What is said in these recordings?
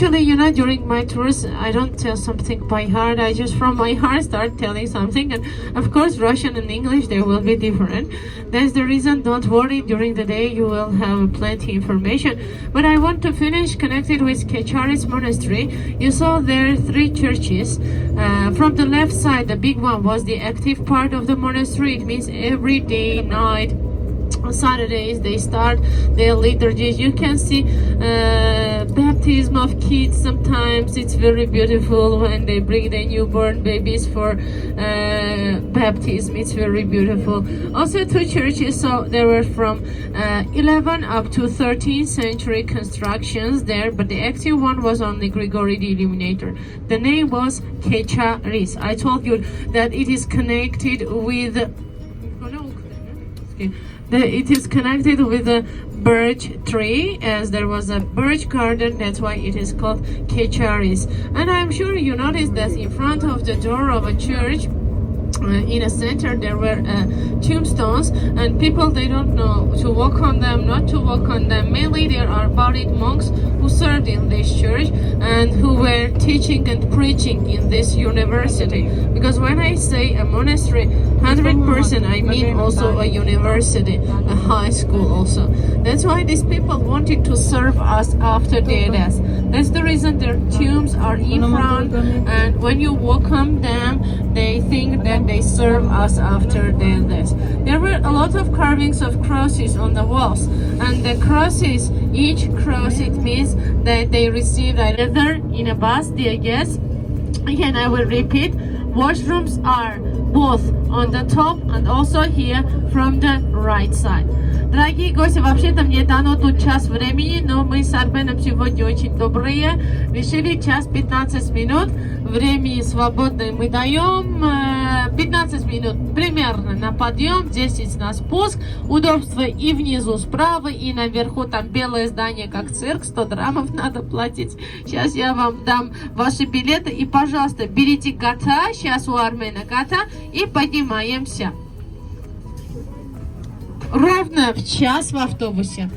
Actually, during my tours, I don't tell something by heart. I just from my heart start telling something. And of course, Russian and English, they will be different. That's the reason, don't worry, during the day you will have plenty information. But I want to finish connected with Kecharis Monastery. You saw there 3 churches. From the left side, the big one was the active part of the monastery. It means every day, night, on Saturdays they start their liturgies. You can see baptism of kids. Sometimes it's very beautiful when they bring the newborn babies for baptism. It's very beautiful. Also 2 churches, so there were from 11 up to 13th century constructions there, but the active one was only Grigori the Illuminator. The name was Kecharis. I told you that it is connected with it is connected with a birch tree, as there was a birch garden. That's why it is called Kecharis. And I'm sure you noticed that in front of the door of a church, in a center, there were tombstones, and people, they don't know to walk on them, not to walk on them. Mainly there are buried monks who served in this church and who were teaching and preaching in this university. Because when I say a monastery, 100%, I mean also a university, a high school also. That's why these people wanted to serve us after their death. That's the reason their tombs are in front, and when you welcome them, they think that they serve us after their death. There were a lot of carvings of crosses on the walls, and the crosses, each cross, it means that they received either in a bus, dear guests. Again, I will repeat, washrooms are both on the top and also here from the right side. Дорогие гости, вообще-то мне дано тут час времени, но мы с Арменом сегодня очень добрые. Решили час 15 минут. Времени свободное мы даем. 15 минут примерно на подъем, 10 на спуск. Удобство и внизу справа, и наверху там белое здание, как цирк. 100 драмов надо платить. Сейчас я вам дам ваши билеты. И, пожалуйста, берите гата. Сейчас у Армена гата. И поднимаемся. Ровно в час в автобусе.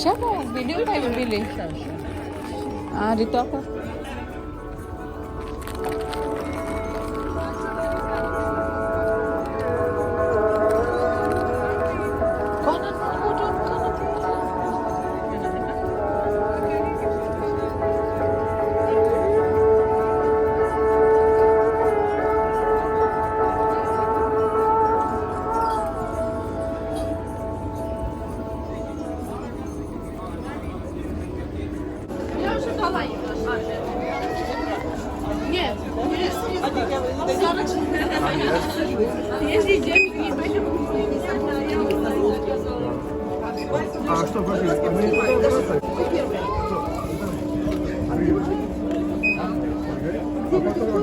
Siya mo, bili o tayo bili? Dito ako.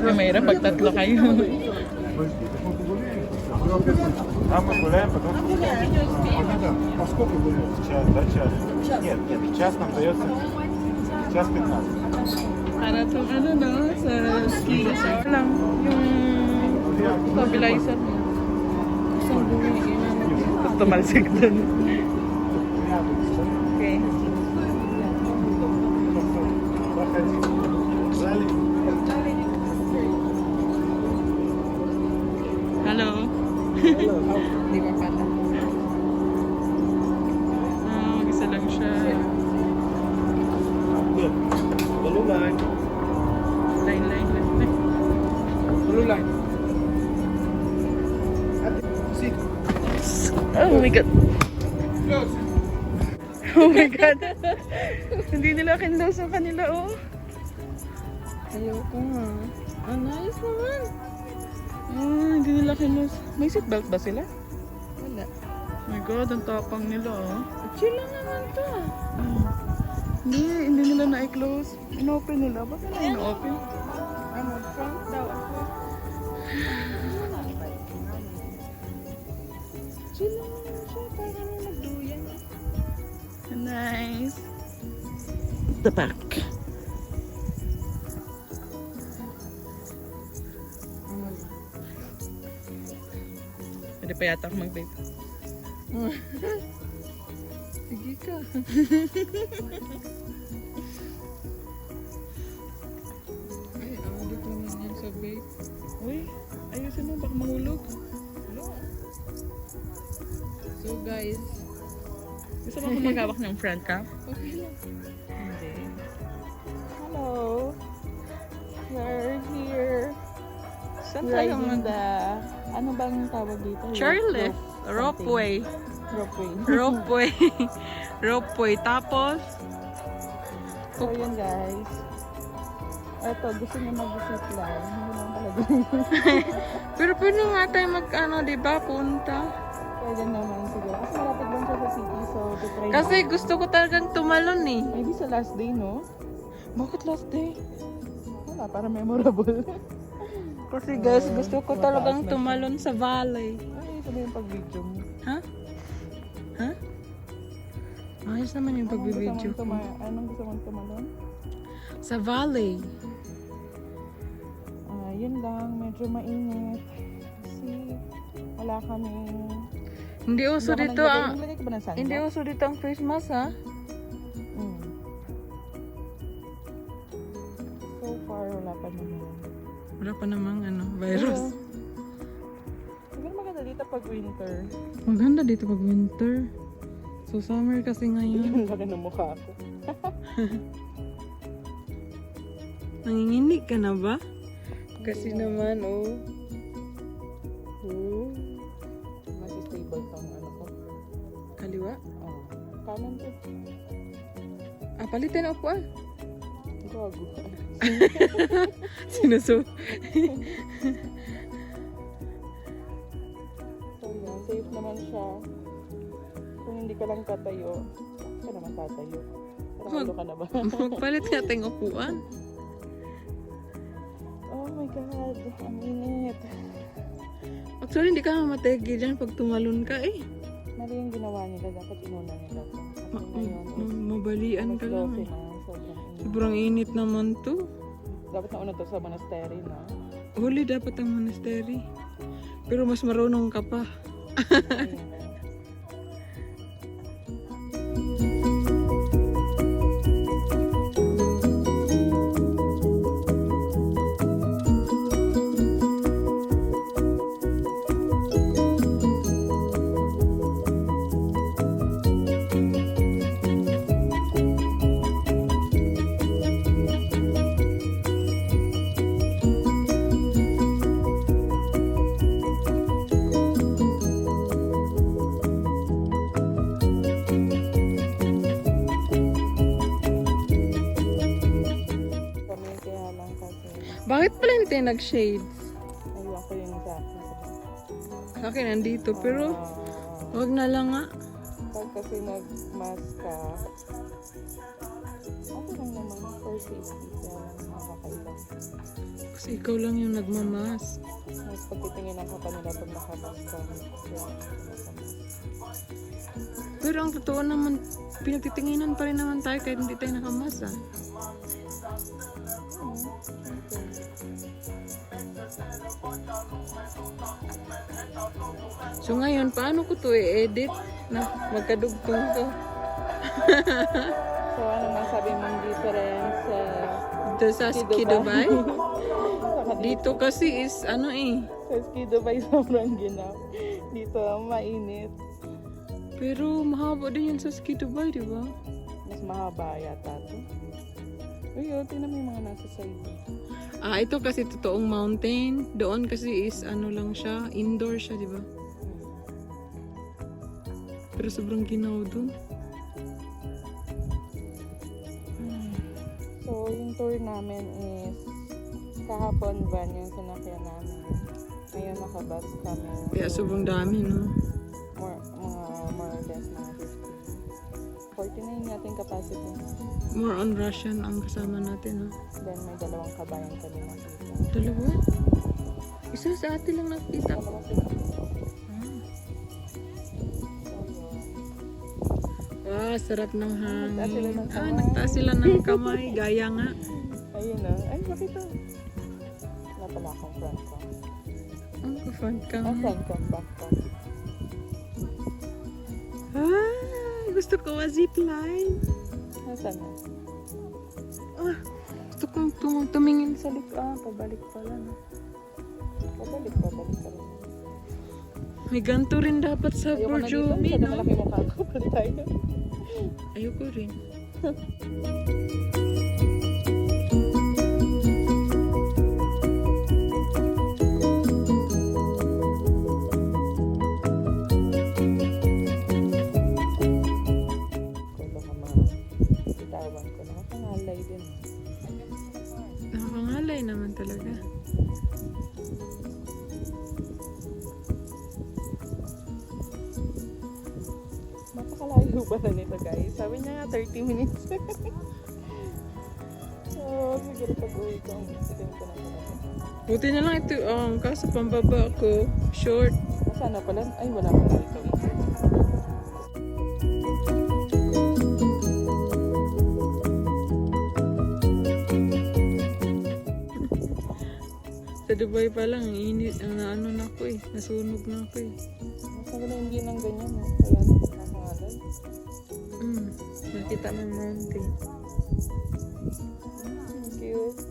Mahirap pag tatlo kayo. Там мы гуляем, потом а сколько гуляем? Час, да, час? Нет, час нам дается час 15. Para to ano no, sa ski lang yung stabilizer. Isang buwi. Tumalsik dun. Okay. Hello. Di ba pala? Mag-isa lang siya. Blue line. Line. Blue line. my God. Oh my God. Hindi nila kinlose ang kanila, oh. Ayoko nga. Ah, nice naman. Ah, hindi nila kinlose. May seatbelt ba sila? Wala. Oh my God, ang tapang nila, oh. Chill lang naman to. Hindi nila na-close. In-open nila. Ba't nila in-open? Ano, front daw ako. Chill lang naman siya. Parang nagduyan. Nice. The back. Pwede pa yata ako mag-vape. Sige ka. Ay, audit naman yan sa vape. Uy, ayusin mo. Baka mahulog. So guys, Gusto mo akong maghawak ng front cap? okay lang. Hindi. Hello. We're here. Saan Riding tayo mag... ano bang tawag dito? Chairlift. Ropeway. Ropeway. Ropeway. Ropeway. Tapos, So yun guys. Eto, gusto niya mag-zip line. Hindi naman talaga. pero pwede nga tayo mag-ano, diba? Punta. Pwede naman siguro. Kasi malapit lang siya sa city. So, try Kasi gusto ko talagang tumalon eh. maybe sa last day, no? Bakit last day? Wala, para memorable. Kasi guys, gusto ko talagang tumalon sa valley. Ay, sabi yung pag-video mo. Ha? Ha? Ayos naman yung pagbibideo ko. Anong gusto mong tumalon? Sa valley. Yun lang, medyo mainit. Kasi wala kaming... Hindi uso dito ang... Naglagay ka ba ng sunglass? Hindi uso dito ang Christmas ha? Mm. So far, wala pa naman. Wala pa namang ano, virus. Siguro maganda dito pag winter. Maganda dito pag winter. So summer kasi ngayon. Yung laki ng mukha ko. Nanginginig ka na ba? Kasi naman, oh. Oh. Mas stable tong ano ko. Kaliwa? Oh. Kanan to. Ah, palitan ako ah. Gago. Sinuso. So yan, safe naman siya. Kung hindi ka lang tatayo, ka naman tatayo. Parang ka na ba? Magpalit nga tayong upuan. Oh my God, ang init. Actually, hindi ka mamategi dyan pag tumalon ka eh. Mali yung ginawa nila, dapat inuna nila to. Kasi ngayon, Mabalian mas ka lang dose eh. na, sobrang init. Sobrang init naman to. Dapat nauna to sa monastery, no? Huli dapat ang monastery. Pero mas marunong ka pa. Ayun. Kami kaya lang kasi Bakit pala hindi tayo nag-shades? aywan ko yung sa akin. Sa akin nandito, pero Ah, wag na lang nga. pag kasi nag-mask ka, okay lang naman for safety. Kaya lang nakakaiba. Kasi ikaw lang yung nagmamas. Mas pagtitinginan ka pa nila pag nakamask ka. Kaya nakamask. Pero ang totoo naman, pinagtitinginan pa rin naman tayo kahit hindi tayo nakamas ah. So ngayon, paano ko to i-edit na magkadugtong to? So ano masabi mong difference sa Dito sa Ski Dubai? Saka Dito kasi is ano eh. sa Ski Dubai sobrang ginap. Dito mainit. Pero mahaba din yun sa Ski Dubai, di ba? Mas mahaba yata to. Uy, oh, tingnan mo yung mga nasa side. Ah, ito kasi totoong mountain. Doon kasi is ano lang siya, indoor siya, di ba? Pero sobrang ginaw dun. So, yung tour namin is kahapon van yung sinakyan namin. Ngayon nakabus kami. Kaya sobrang dami, no? More or less mga 50. 49 natin capacity. More on Russian ang kasama natin, no? Then may dalawang kabayan kami nakita. Dalawa? Isa sa atin lang nakita. Dalawa sila. Ah, sarap ng Nagtaas sila hangin. ng Ah, kamay. nagtaas sila ng kamay. Gaya nga. Ayun na. Ay, bakit to? Wala pala akong front cam. Ang front Ah, cam. front cam, back cam. Ah, gusto ko ma-zipline. Nasaan na? Ah, gusto kong tumingin sa likod. Ah, pabalik pala, no? Pabalik ka rin. May ganito rin dapat sa Ayoko na dito. Borjomi, Masyado no? malaki mukha ko. Balik tayo. Ayoko rin. Kung baka bitawan ko. Nakapangalay din. Nakakangalay naman talaga. Napakalayo ba na nito, guys? Sabi niya nga 30 minutes. So, siguro pag-uwi ko, sitin ko na talaga. Buti na lang ito, kaso pambaba ko. Short. Nasaan na pala? Ay, wala pala ito. Sa Dubai pa lang, init, ano na ako eh. Nasunog na ako eh. Sabi na hindi nang ganyan. Kaya nakakangalay. Nakita mo yung mountain. Cute.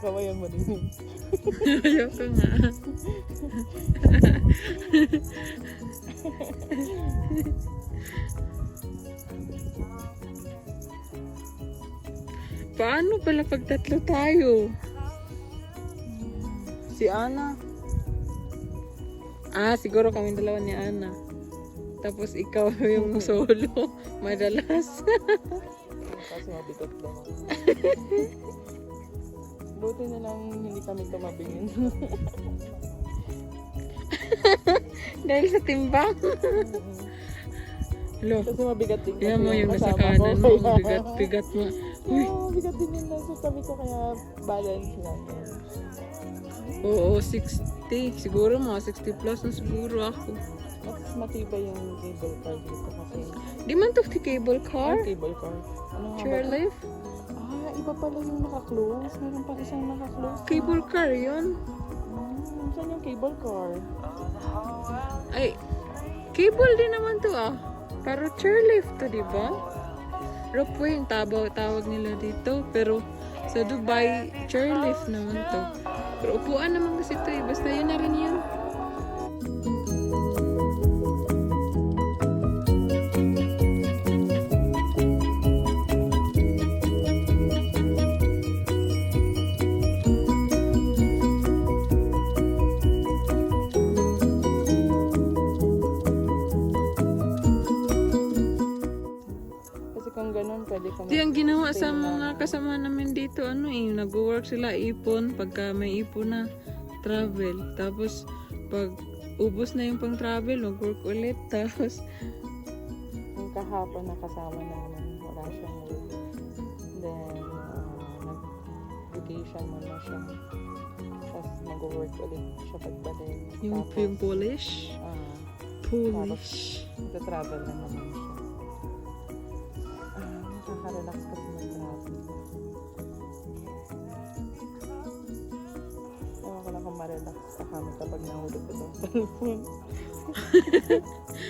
Kawayan mo din. Ayoko nga. Paano pala pag tatlo tayo? Si Ana. Ah, siguro kami dalawa ni Ana. Tapos ikaw yung solo. Madalas. Kasi mabigat daw. Buti na lang hindi kami tumabingin. Dahil sa timbang. Lo, Kasi mabigat din. yan mo yung nasa kasama kanan ko. mo. Bigat mo. Uy. Oo, bigat din yun nasa tabi ko kaya balance lang. Oo, 60. Siguro mga 60 plus na siguro ako. Mas matibay yung cable car dito kasi. Di man to cable car? Cable car. Ano nga ba? Chairlift? Ah, iba pala yung naka-close. Meron pa isang naka-close. Cable car yun. Saan yung cable car? Ay, cable din naman to ah. Pero chairlift to, di ba? Ropeway yung tawag nila dito. Pero sa Dubai, chairlift naman to. Pero upuan naman kasi to eh. Basta yun na rin yun. Kasi kung ganun, pwede kami. Di ang ginawa sa mga kasama namin dito, ano eh, nag-work sila ipon pagka may ipon na travel. Tapos pag ubos na yung pang travel, mag-work ulit. Tapos Yung kahapon na kasama namin, wala siyang work. Then, nag-vacation muna siya. Tapos mag-work ulit siya pagbalik. yung Polish. Polish. Magta-travel na naman siya. Nakaka-relax kasi mag-travel. Ewan ko lang kung ma-relax sa kami kapag nahulog ko ng cellphone.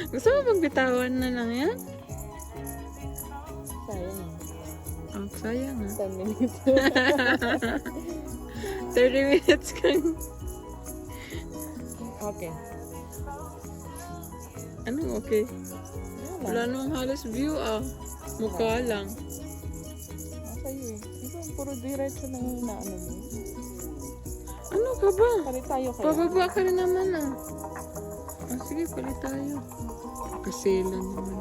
Gusto mo magbitawan na lang yan? Sayang eh. Ang sayang ah. 10 minutes. 30 minutes kang... Okay. Anong okay? Wala. Wala namang halos view ah. Mukha lang. sa'yo eh. Ikaw, puro diretso lang yung inaano mo. Ano ka ba? Palit tayo kaya. Pababa ka rin naman ah. Ah, sige, palit tayo. Kasilan naman.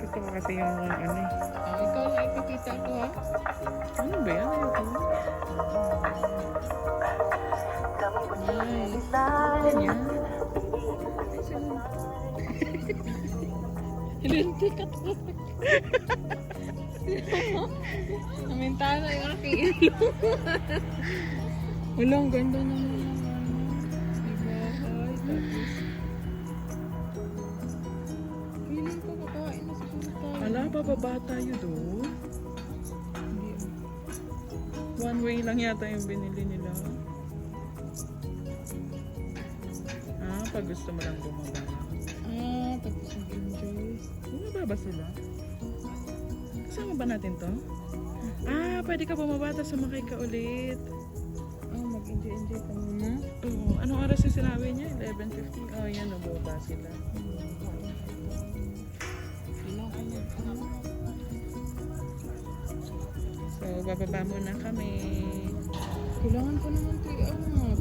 Gusto ko kasi yung ano eh. Ah, ikaw lang ipakita ko ha. Ano ba yan? Ayoko na. Nice. Ganyan. Hindi ka to. Namintana yung aking ilong. Wala, ang ganda naman. Diba? Ay, tapos. Feeling ko kakain na siguro tayo. Ala, bababa tayo doon. Hindi ah. One way lang yata yung binili nila. Ah, pag gusto mo lang bumaba. Ah, tapos mag-enjoy. Bumaba ba sila? Kasama ba natin to? Ah, pwede ka bumaba tapos sumakay ka ulit. Ah, mag-enjoy ka muna. Oo, anong oras yung sinabi niya? 11:50? Oh, yan, nababa sila. So, bababa muna kami. Kailangan ko naman ito i-angat.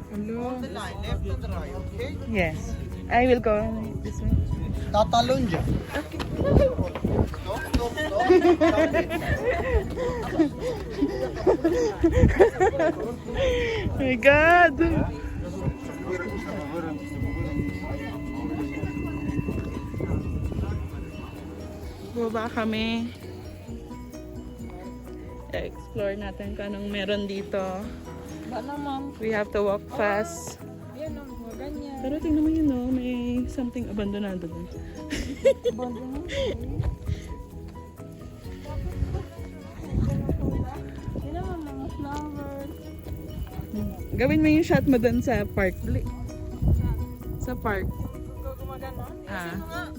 Hello? Yes. I will go this way. Tatalunja. My God! Baba kami. Explore natin kung anong meron dito. Ba naman? We have to walk fast. Yan ang mga ganyan. Pero tingnan mo yun, no? May something abandonado dun. Bando mo. Yan naman mga flowers. Gawin mo yung shot mo dun sa park. Dali. Sa park. Gumagana? Ah.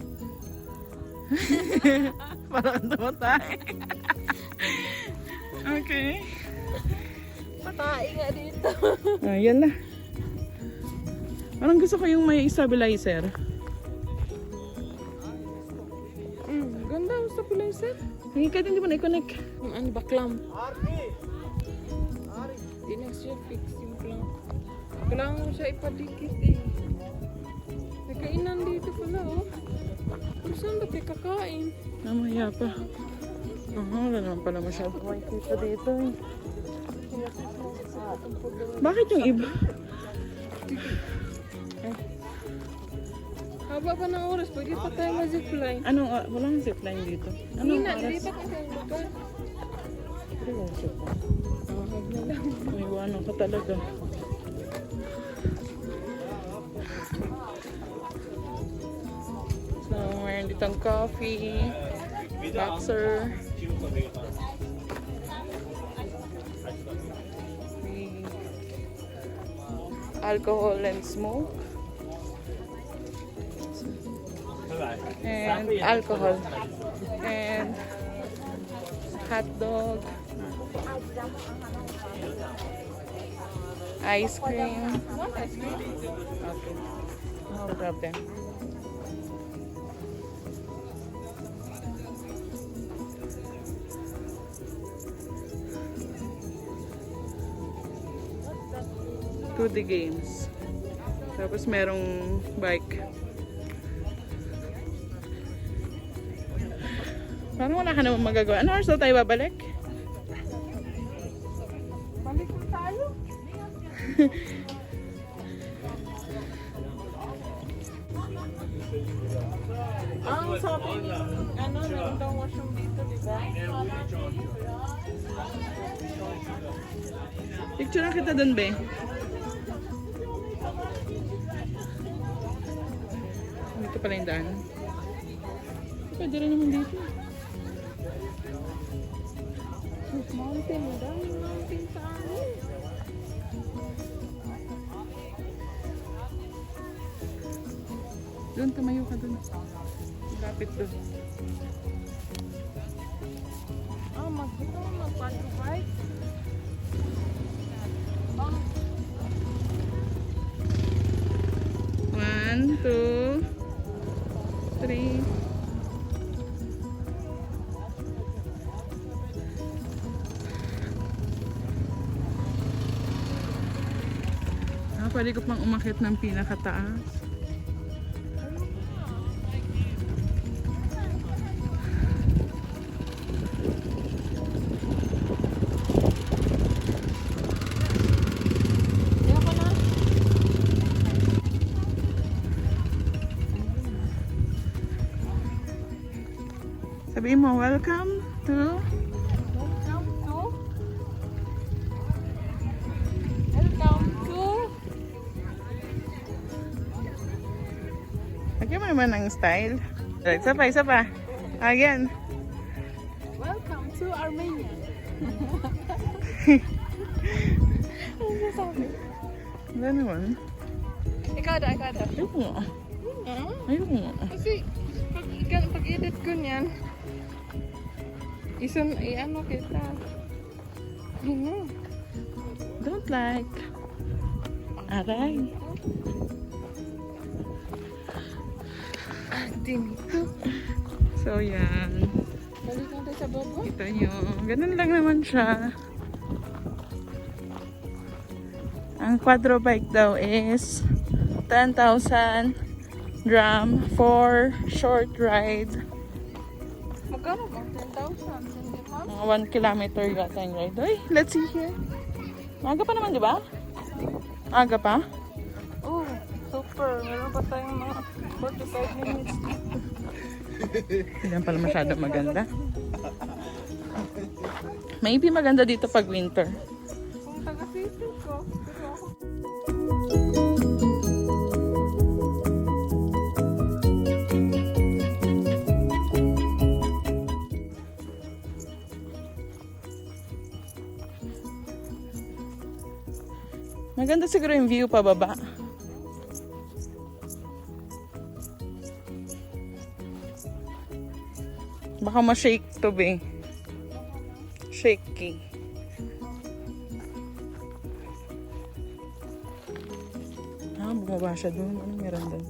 Parang tumatay. Okay. Patay nga dito. Ah, yan na. Parang gusto ko yung may stabilizer. Ganda ang stabilizer. Hindi ka hindi mo na-connect. Yung ano ba, clamp? Di na siya fix yung clamp. Kailangan mo siya ipadikit eh. May kainan dito pala oh. Pero saan ba tayo kakain? Namaya pa. Wala naman pala masyado makikita dito eh. Bakit yung iba? Haba pa ng oras, pwede pa tayo mag-zipline. Anong, walang zipline dito. Hindi Anong na, oras? dilipat na tayong lugar. Pero yung zipline. Wag na lang. May iwanan ka talaga. So, meron ditong coffee, boxer. May alcohol and smoke. And alcohol. And hot dog. Ice cream. Want ice cream? Okay. No problem. To the games. Tapos merong bike. Parang wala ka naman magagawa. Ano oras na tayo babalik? Balik na tayo. Ang sabi ni, ano, meron daw washroom dito, di ba? Picture na kita dun, be. Dito pala yung daan. Pwede rin naman dito. Mountain, madaming mountain sa amin. Doon, tumayo ka dun. Lapit dun. Mag-paddle bike. 1, 2, 3. Pwede ko pang umakyat ng pinakataas. Sabihin mo, welcome to... Lagyan mo naman ang style. Right, isa pa. Again. Welcome to Armenia. Ano sasabi? Ano naman? Ikaw da. Ayoko nga. Ayoko nga. Kasi pag-edit ko niyan, i-ano kita. Don't like. Aray. So yan. Balik natin sa bobo. Kita nyo. Ganun lang naman siya. Ang quadro bike daw is 10,000 dram for short ride. Magkano ba? 10,000? Hindi pa? Mga 1 kilometer yata yung ride. Uy, let's see here. Maaga pa naman, di ba? Aga pa? Oh, super. Meron pa tayong mga 45 minutes. Hindi pala masyado maganda. Maybe maganda dito pag winter. Kung taga-sisip ko, pero ako Maganda siguro yung view pababa. Baka ma-shake to be. Shaky. Bumaba siya doon. Anong meron doon?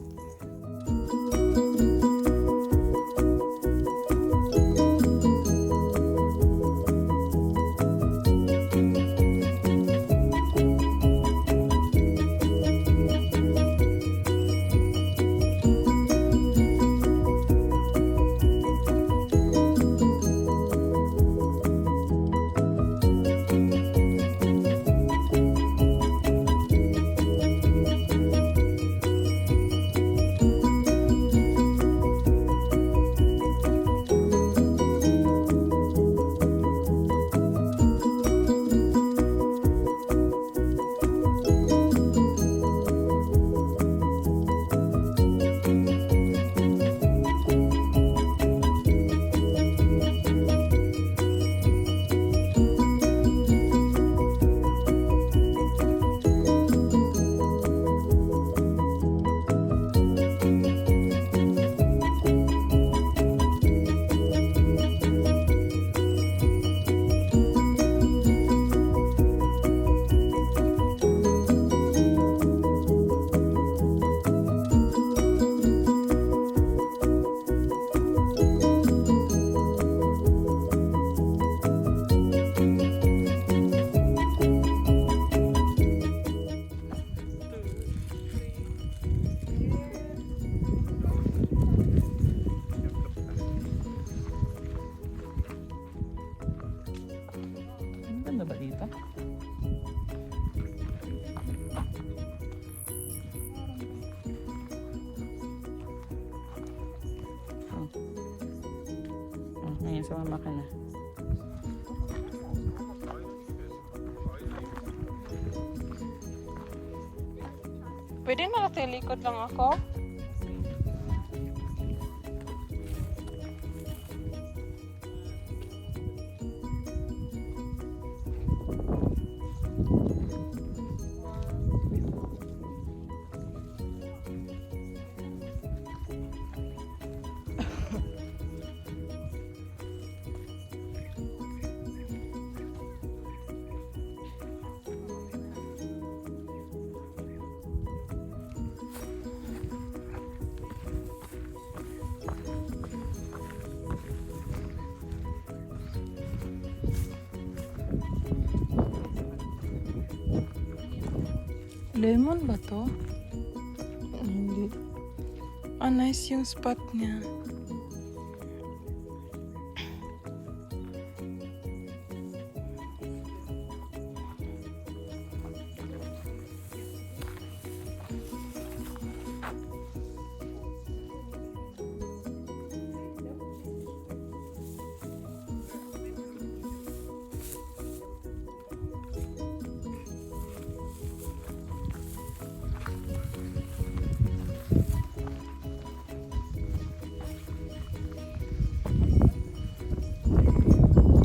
Maganda ba dito? Ngayon sumama ka na. pwede na likod lang ako? Lemon ba to? Hindi. Ah, nice yung spot niya.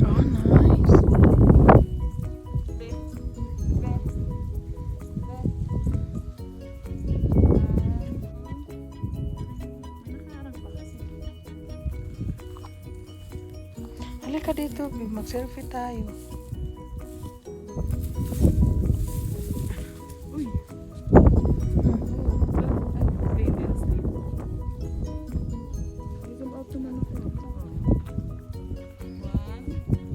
Oh, nice. Halika dito, babe. Mag-selfie tayo. Uy. Zoom out naman ako. 1, 2,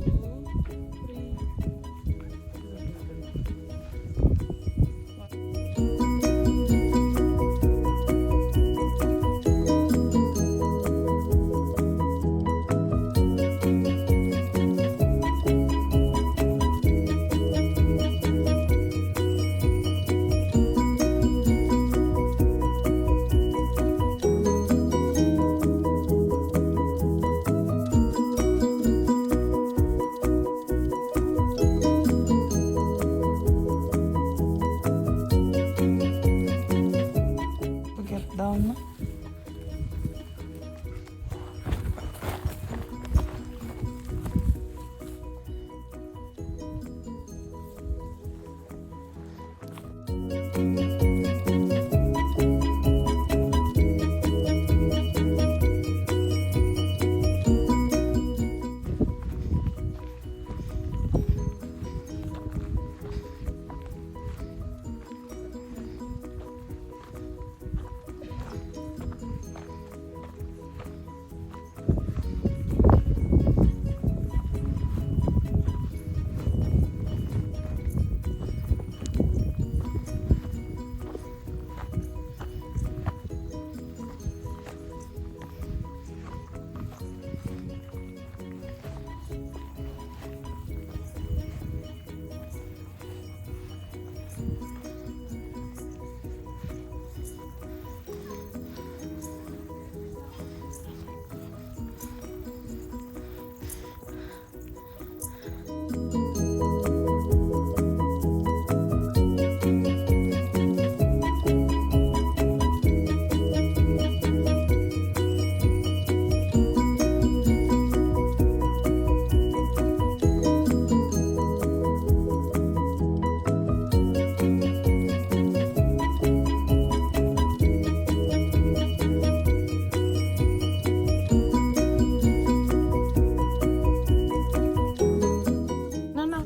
3. Get down na.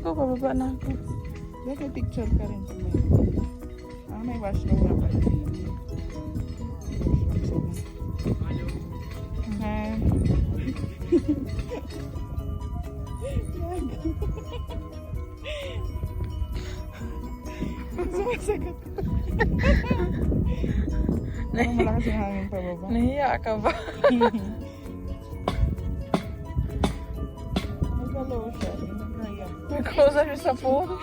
Pababa na ako. Bakit picture ka rin kung may may washroom na pala. Hi. Sumasagot. Malakas yung hangin pababa. Nahiya ka ba? Nag-lotion. Nag-raya. Nagkusa siya sa phone.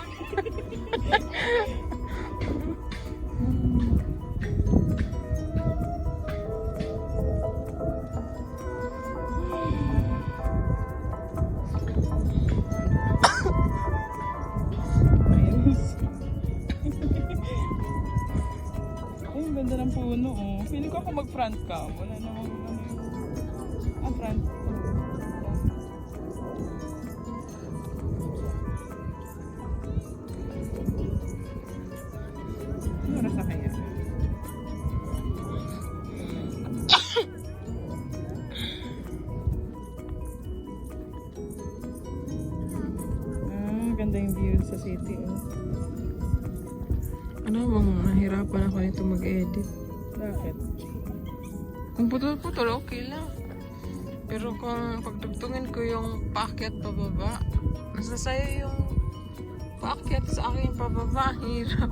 Ay, ang ganda ng puno, oh. Feeling ko ako mag-front ka. Wala namang front. Ano oras na kaya? Ganda yung view sa city, oh. Ano bang nahirapan ako nito mag-edit? Bakit? Kung putol-putol, okay lang. Pero kung pagdugtungin ko yung paakyat pababa, nasa sayo yung paakyat sa akin pababa, hirap.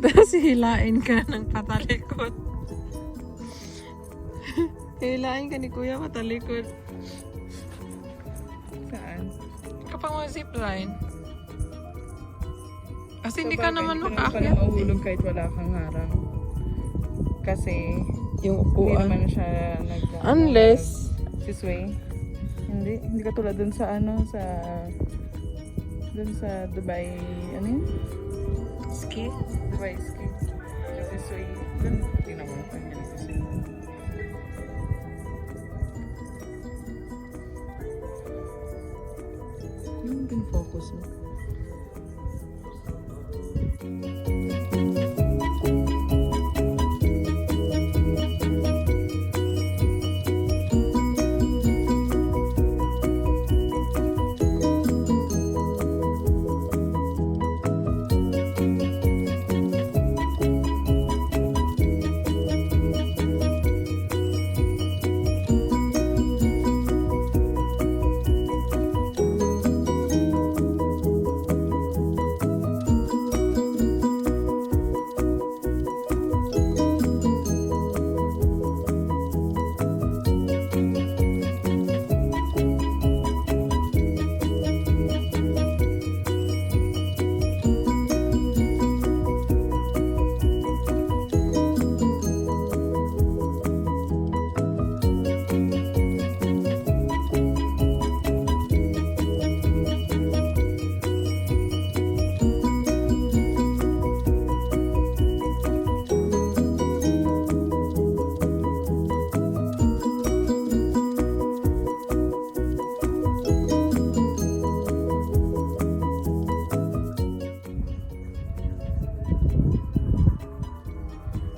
Tapos hilain ka ng patalikod. Hilain ka ni Kuya patalikod. Saan? Kapag mo zipline. Kasi hindi ka Sabagay, naman hindi ka naman pala makaakyat. mahulog kahit wala kang harang. Kasi, Yung hindi upuan. naman siya Unless, si Sway. Hindi katulad dun sa dun sa Dubai, ano yun? ski. Dubai ski. Kasi Sway, dun, tingnan mo, kanya si Sway. Yung pin-focus mo.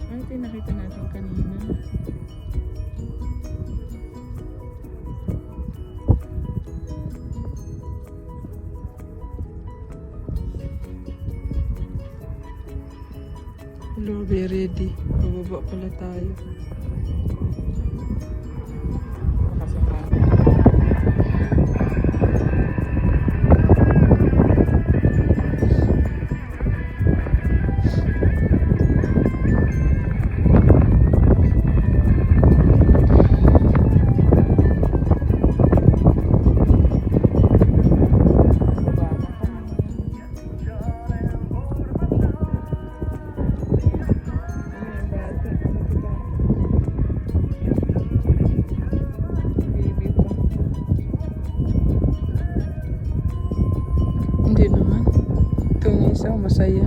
Ano ito yung nakita natin kanina? Hello, be ready. Bababa pala tayo. Makasama. Baba na kami. Ano yung bata? Baby pa. Hindi naman. Ito yung isa, masaya.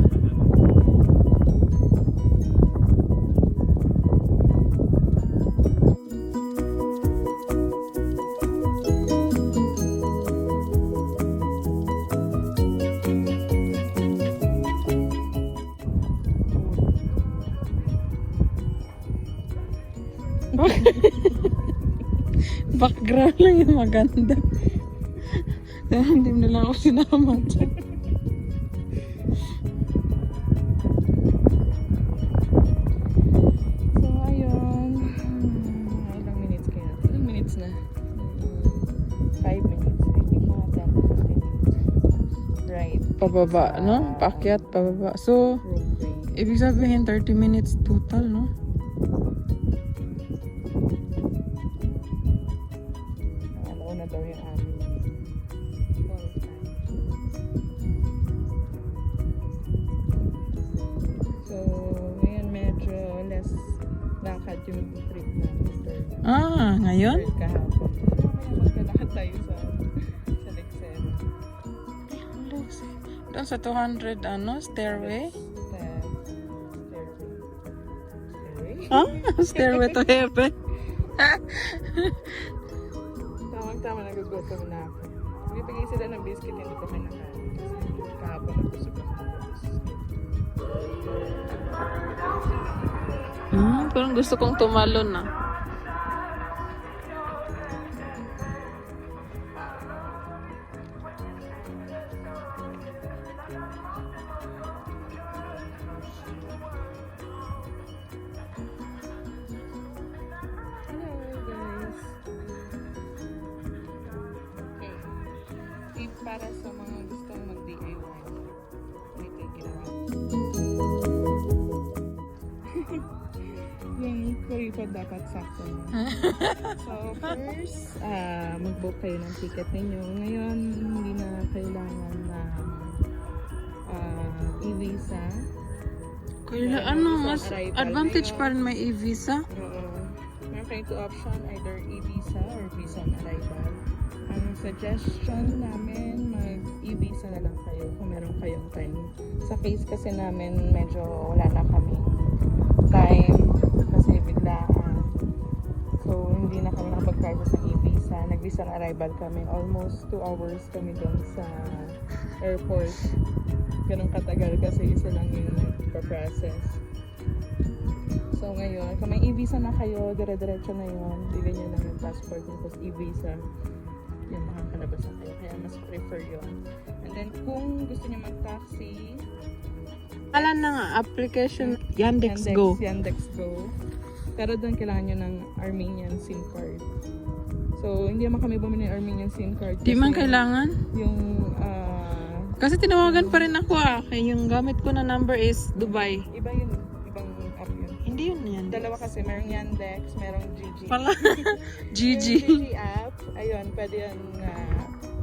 Background lang yung maganda. Kaya hindi mo na lang ako sinama dyan. So, ayun. Ilang minutes kaya? Ilang minutes na? 5 minutes. I think mga 10 to 15 minutes. Right. Pababa, no? Paakyat, pababa. So, Ropeway. ibig sabihin 30 minutes total, no? Alauna daw yung amin. Call time. So, ngayon medyo less lakad yung trip namin. Ah, ngayon? Third kahapon. Mamaya maglalakad tayo sa Lexero. Doon sa 200, stairway? Stairway. Ah, stairway to heaven. Tamang-tama, nagugutom na ako. Bibigay sila ng biscuit, hindi ko kinakain. Kasi kahapon nagusog ako ng biscuit. Parang gusto kong tumalon na. Hello guys. Okay. Tip para sa mga gustong mag-DIY. Ito yung ginawa. tripod dapat sakto na. So first, mag-book kayo ng ticket ninyo. Ngayon, hindi na kailangan ng e-visa. Kaya mas advantage pa rin may e-visa. Meron kayong two option, either e-visa or visa on arrival. Ang suggestion namin, mag-e-visa na lang kayo kung meron kayong time. Sa case kasi namin, medyo wala na kaming time kasi biglaan. So, hindi na kami nakapag-process ng e-visa. Nag-visa on arrival kami. Almost 2 hours kami doon sa airport. Ganun katagal kasi isa lang yung nagpa-process. So ngayon, kung may e-visa na kayo, dire-diretso na yun. Bigyan nyo lang yung passport yung post e-visa. Yan, makakalabas na kayo. Kaya mas prefer yun. And then kung gusto nyo mag-taxi, Alam na nga, application Yandex Go. Yandex Go. Pero doon kailangan nyo ng Armenian SIM card. So hindi naman kami bumili ng Armenian SIM card. Di man kailangan? Yung Kasi tinawagan pa rin ako Kaya yung gamit ko na number is Dubai. iba yun. Ibang app yun. Hindi yun yan. Dalawa kasi, merong Yandex, merong GG. Pala. GG. Yung GG app, ayun, pwede yun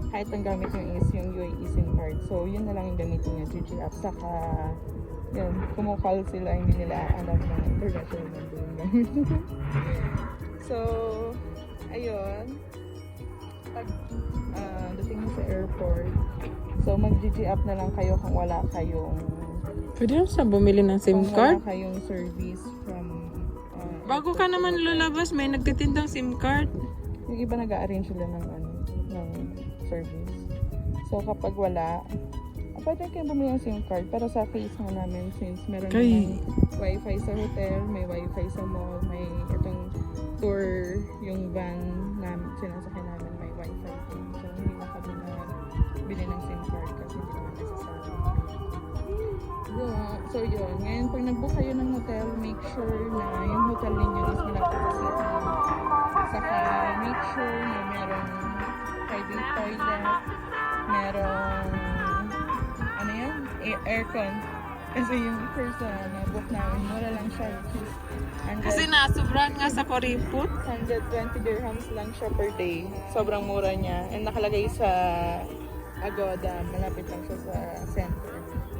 kahit ang gamit nyo is yung UAE SIM card. So, yun na lang yung gamitin nyo, GG app. Saka, yun, kumukall sila, hindi nila alam na international number yung gamit. So, ayun, pag dating mo sa airport, so mag-GG app na lang kayo kung wala kayong Pwede naman sa bumili ng SIM kung card? wala kayong service from Bago ka naman lalabas, may nagtitindang SIM card. yung iba nag-a-arrange sila ng ng service. So kapag wala, pwede kayong bumili ng SIM card. Pero sa case mo namin, since meron ng wifi sa hotel, may wifi sa mall, may itong tour, yung van na sinasakyan namin, may wifi din. So hindi na kami na bili ng SIM card kasi hindi naman necessary. So yun, ngayon pag nag-book kayo ng hotel, make sure na yung hotel ninyo is malapit sa city. Saka make sure na merong private toilet, merong aircon. Kasi yung first na book namin, mura lang siya. Kasi nasubrahan nga sa Kuriput. 120 dirhams lang siya per day. Sobrang mura niya. And nakalagay sa Agoda, malapit lang siya sa center.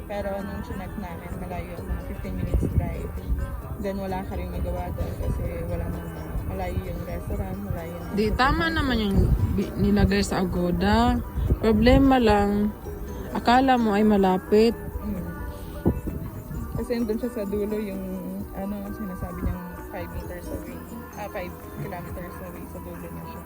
Pero nung chinek namin, malayo, mga 15 minutes drive. Then wala ka rin magawa doon kasi wala nang malayo yung restaurant, malayo yung... Di, tama naman yung nilagay sa Agoda. Problema lang, akala mo ay malapit. Kasi doon siya sa dulo yung sinasabi niyang 5 meters away. 5 kilometers away sa dulo niya siya.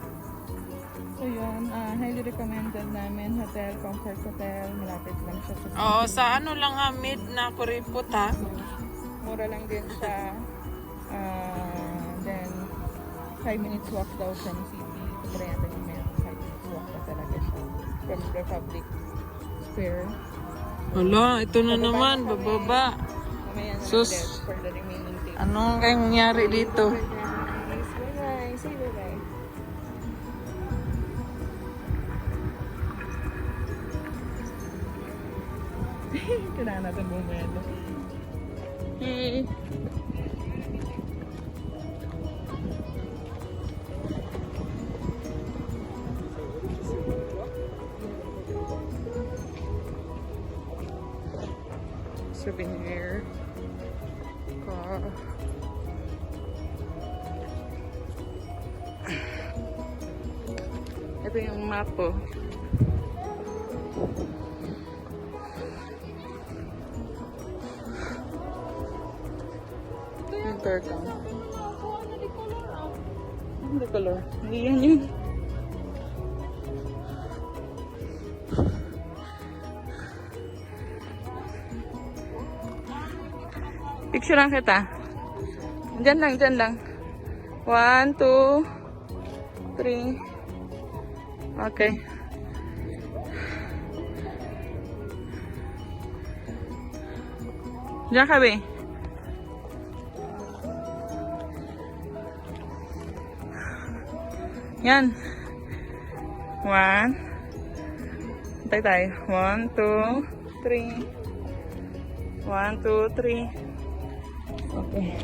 So yun, highly recommended namin hotel, Comfort Hotel, malapit lang siya sa Oo, sa lang mid na Kuriput mura lang din siya. Then 5 minutes walk daw from city. Pagkaya natin yung may 5 minutes walk na talaga siya from Republic Square. Wala, ito na naman, bababa. Mamaya na Sus. ulit for the remaining days. Anong kayong nangyari dito? Bye-bye. Say bye-bye. Kailangan natin bumelo. Hey! Souvenir car. Ito yung map po. Ito yung turtle. Hindi color. Hindi yan yun. Picture lang kita. Diyan lang, diyan lang. 1, 2, 3. Okay. Diyan ka, be. Yan. 1. Hintay tayo. 1, 2, 3. 1, 2, 3. Okay.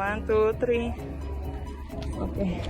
1, 2, 3. Okay.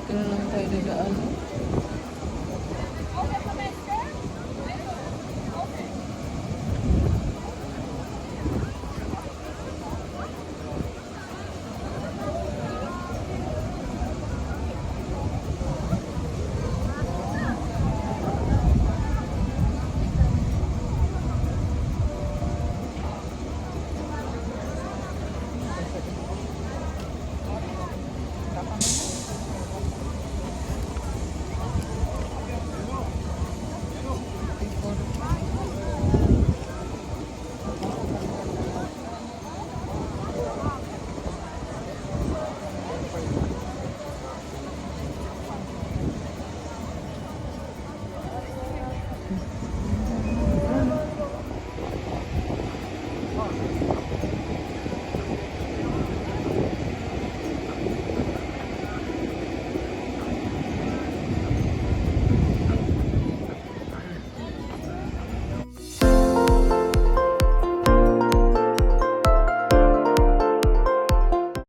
Dito na lang tayo nagaan.